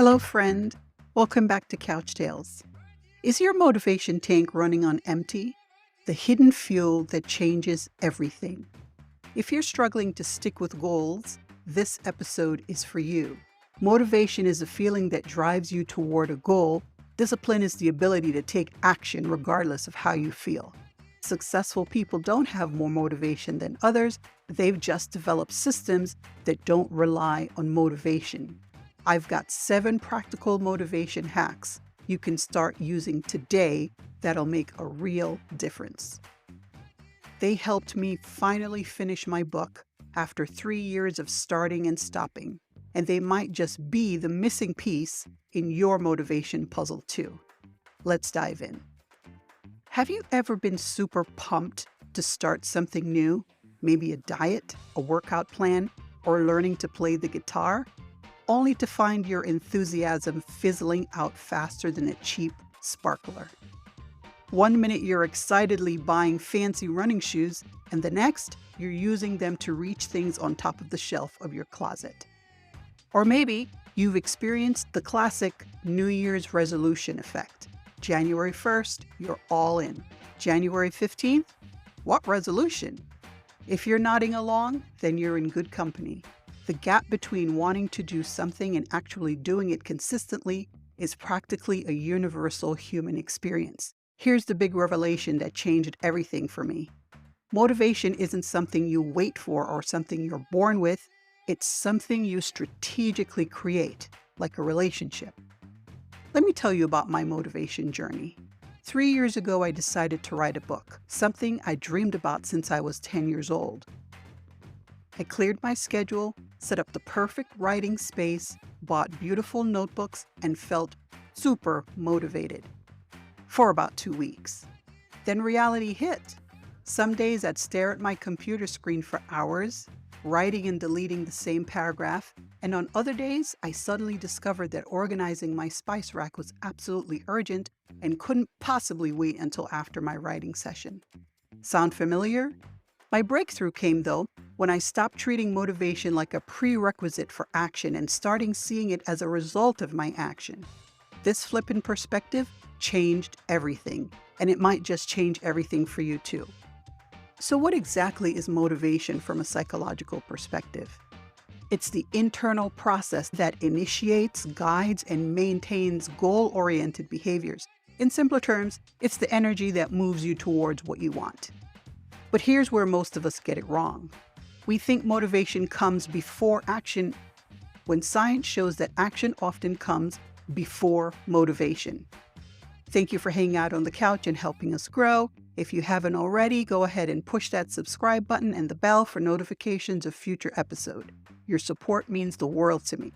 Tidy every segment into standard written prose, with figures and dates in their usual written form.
Hello, friend. Welcome back to Couch Tales. Is your motivation tank running on empty? The hidden fuel that changes everything. If you're struggling to stick with goals, this episode is for you. Motivation is a feeling that drives you toward a goal. Discipline is the ability to take action regardless of how you feel. Successful people don't have more motivation than others. They've just developed systems that don't rely on motivation. I've got 7 practical motivation hacks you can start using today that'll make a real difference. They helped me finally finish my book after 3 years of starting and stopping, and they might just be the missing piece in your motivation puzzle too. Let's dive in. Have you ever been super pumped to start something new? Maybe a diet, a workout plan, or learning to play the guitar? Only to find your enthusiasm fizzling out faster than a cheap sparkler. One minute you're excitedly buying fancy running shoes, and the next you're using them to reach things on top of the shelf of your closet. Or maybe you've experienced the classic New Year's resolution effect. January 1st, you're all in. January 15th, what resolution? If you're nodding along, then you're in good company. The gap between wanting to do something and actually doing it consistently is practically a universal human experience. Here's the big revelation that changed everything for me. Motivation isn't something you wait for or something you're born with. It's something you strategically create, like a relationship. Let me tell you about my motivation journey. 3 years ago, I decided to write a book, something I dreamed about since I was 10 years old. I cleared my schedule, set up the perfect writing space, bought beautiful notebooks, and felt super motivated for about 2 weeks. Then reality hit. Some days I'd stare at my computer screen for hours, writing and deleting the same paragraph, and on other days, I suddenly discovered that organizing my spice rack was absolutely urgent and couldn't possibly wait until after my writing session. Sound familiar? My breakthrough came, though, when I stopped treating motivation like a prerequisite for action and starting seeing it as a result of my action. This flip in perspective changed everything, and it might just change everything for you too. So what exactly is motivation from a psychological perspective? It's the internal process that initiates, guides, and maintains goal-oriented behaviors. In simpler terms, it's the energy that moves you towards what you want. But here's where most of us get it wrong. We think motivation comes before action, when science shows that action often comes before motivation. Thank you for hanging out on the couch and helping us grow. If you haven't already, go ahead and push that subscribe button and the bell for notifications of future episodes. Your support means the world to me.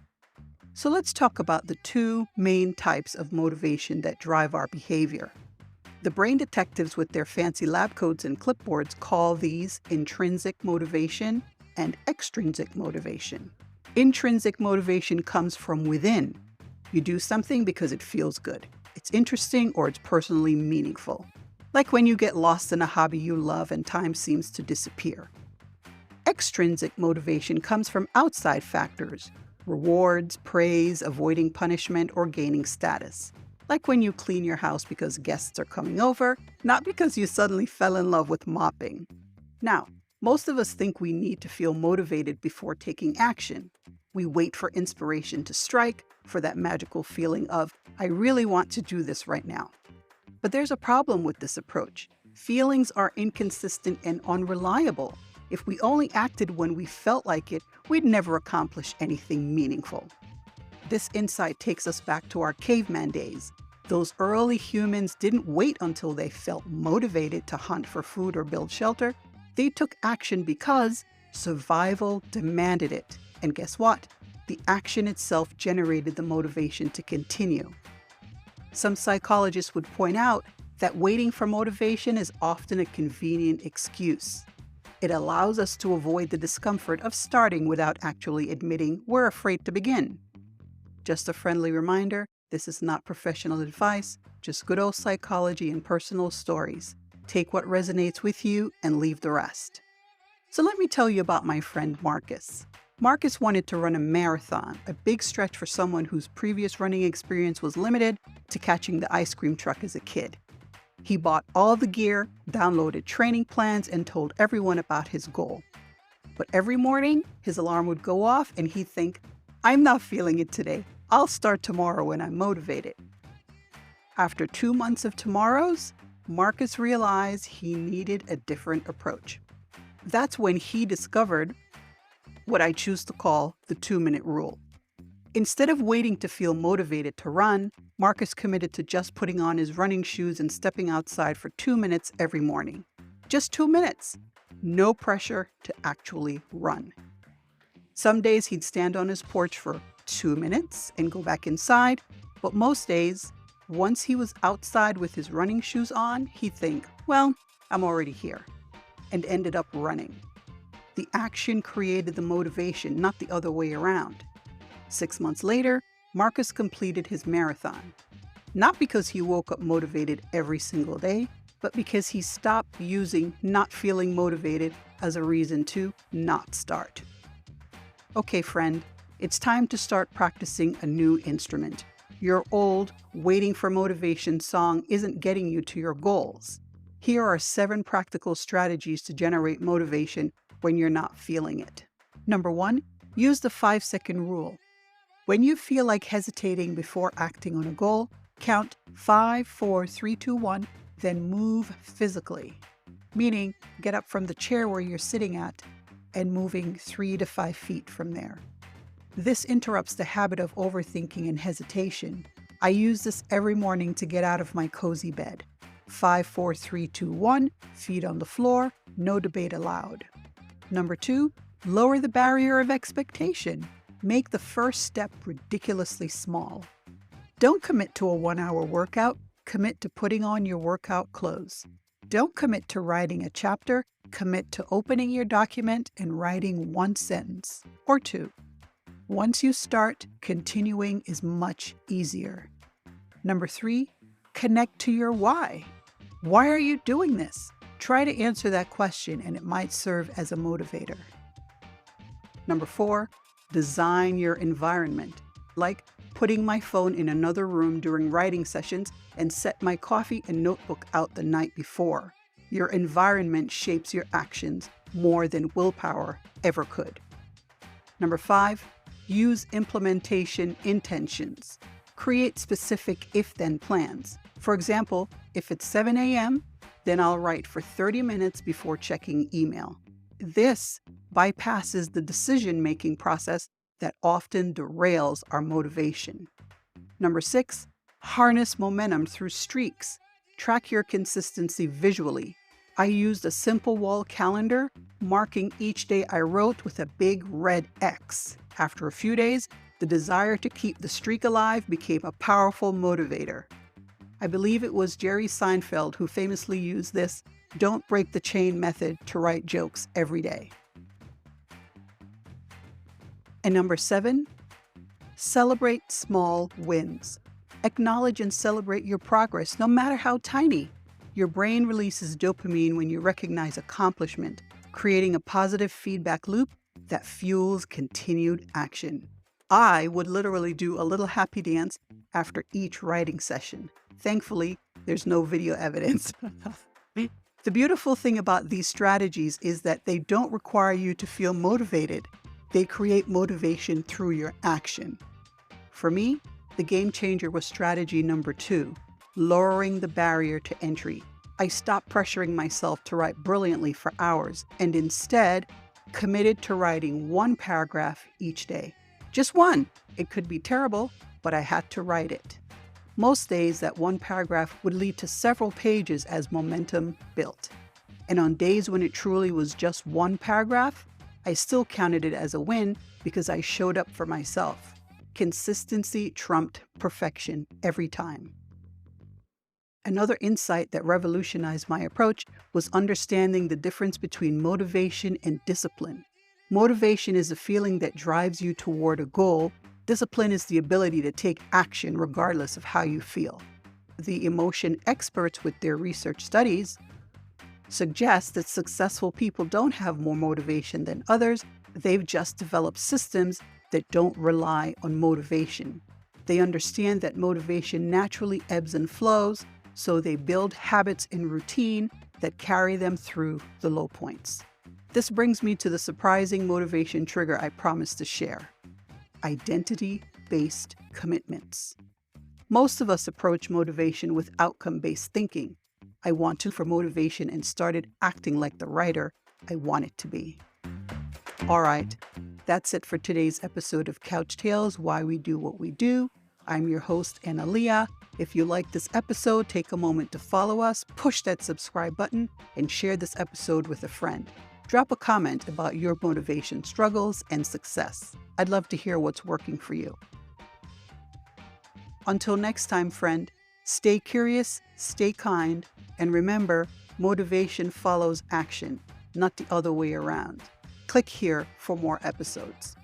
So let's talk about the 2 main types of motivation that drive our behavior. The brain detectives with their fancy lab coats and clipboards call these intrinsic motivation and extrinsic motivation. Intrinsic motivation comes from within. You do something because it feels good. It's interesting or it's personally meaningful. Like when you get lost in a hobby you love and time seems to disappear. Extrinsic motivation comes from outside factors, rewards, praise, avoiding punishment, or gaining status. Like when you clean your house because guests are coming over, not because you suddenly fell in love with mopping. Now, most of us think we need to feel motivated before taking action. We wait for inspiration to strike, for that magical feeling of, I really want to do this right now. But there's a problem with this approach. Feelings are inconsistent and unreliable. If we only acted when we felt like it, we'd never accomplish anything meaningful. This insight takes us back to our caveman days. Those early humans didn't wait until they felt motivated to hunt for food or build shelter. They took action because survival demanded it. And guess what? The action itself generated the motivation to continue. Some psychologists would point out that waiting for motivation is often a convenient excuse. It allows us to avoid the discomfort of starting without actually admitting we're afraid to begin. Just a friendly reminder, this is not professional advice, just good old psychology and personal stories. Take what resonates with you and leave the rest. So let me tell you about my friend Marcus. Marcus wanted to run a marathon, a big stretch for someone whose previous running experience was limited to catching the ice cream truck as a kid. He bought all the gear, downloaded training plans, and told everyone about his goal. But every morning, his alarm would go off and he'd think, "I'm not feeling it today. I'll start tomorrow when I'm motivated." After 2 months of tomorrows, Marcus realized he needed a different approach. That's when he discovered what I choose to call the 2-minute rule. Instead of waiting to feel motivated to run, Marcus committed to just putting on his running shoes and stepping outside for 2 minutes every morning. Just 2 minutes. No pressure to actually run. Some days he'd stand on his porch for 2 minutes and go back inside, but most days, once he was outside with his running shoes on, he'd think, "Well, I'm already here," and ended up running. The action created the motivation, not the other way around. 6 months later, Marcus completed his marathon. Not because he woke up motivated every single day, but because he stopped using not feeling motivated as a reason to not start. Okay, friend, it's time to start practicing a new instrument. Your old, waiting for motivation song isn't getting you to your goals. Here are 7 practical strategies to generate motivation when you're not feeling it. Number 1, use the 5-second rule. When you feel like hesitating before acting on a goal, count 5, 4, 3, 2, 1, then move physically. Meaning, get up from the chair where you're sitting at and moving 3 to 5 feet from there. This interrupts the habit of overthinking and hesitation. I use this every morning to get out of my cozy bed. 5, 4, 3, 2, 1, feet on the floor, no debate allowed. Number 2, lower the barrier of expectation. Make the first step ridiculously small. Don't commit to a 1-hour workout, commit to putting on your workout clothes. Don't commit to writing a chapter, commit to opening your document and writing 1 sentence or 2. Once you start, continuing is much easier. Number 3, connect to your why. Why are you doing this? Try to answer that question and it might serve as a motivator. Number 4, design your environment. Like putting my phone in another room during writing sessions and set my coffee and notebook out the night before. Your environment shapes your actions more than willpower ever could. Number 5, use implementation intentions. Create specific if-then plans. For example, if it's 7 a.m., then I'll write for 30 minutes before checking email. This bypasses the decision-making process that often derails our motivation. Number 6, harness momentum through streaks. Track your consistency visually. I used a simple wall calendar, marking each day I wrote with a big red X. After a few days, the desire to keep the streak alive became a powerful motivator. I believe it was Jerry Seinfeld who famously used this "don't break the chain" method to write jokes every day. And number 7, celebrate small wins. Acknowledge and celebrate your progress, no matter how tiny. Your brain releases dopamine when you recognize accomplishment, creating a positive feedback loop that fuels continued action. I would literally do a little happy dance after each writing session. Thankfully, there's no video evidence. The beautiful thing about these strategies is that they don't require you to feel motivated. They create motivation through your action. For me, the game changer was strategy number 2, lowering the barrier to entry. I stopped pressuring myself to write brilliantly for hours and instead committed to writing 1 paragraph each day. Just 1. It could be terrible, but I had to write it. Most days, that 1 paragraph would lead to several pages as momentum built. And on days when it truly was just 1 paragraph, I still counted it as a win because I showed up for myself. Consistency trumped perfection every time. Another insight that revolutionized my approach was understanding the difference between motivation and discipline. Motivation is a feeling that drives you toward a goal. Discipline is the ability to take action regardless of how you feel. The emotion experts, with their research studies, suggest that successful people don't have more motivation than others, They've just developed systems that don't rely on motivation. They understand that motivation naturally ebbs and flows, so they build habits and routine that carry them through the low points. This brings me to the surprising motivation trigger I promised to share: identity-based commitments. Most of us approach motivation with outcome-based thinking. I want to for motivation and started acting like the writer I wanted to be. All right, that's it for today's episode of Couch Tales, Why We Do What We Do. I'm your host, Analia. If you like this episode, take a moment to follow us, push that subscribe button, and share this episode with a friend. Drop a comment about your motivation struggles and success. I'd love to hear what's working for you. Until next time, friend, stay curious, stay kind, and remember, motivation follows action, not the other way around. Click here for more episodes.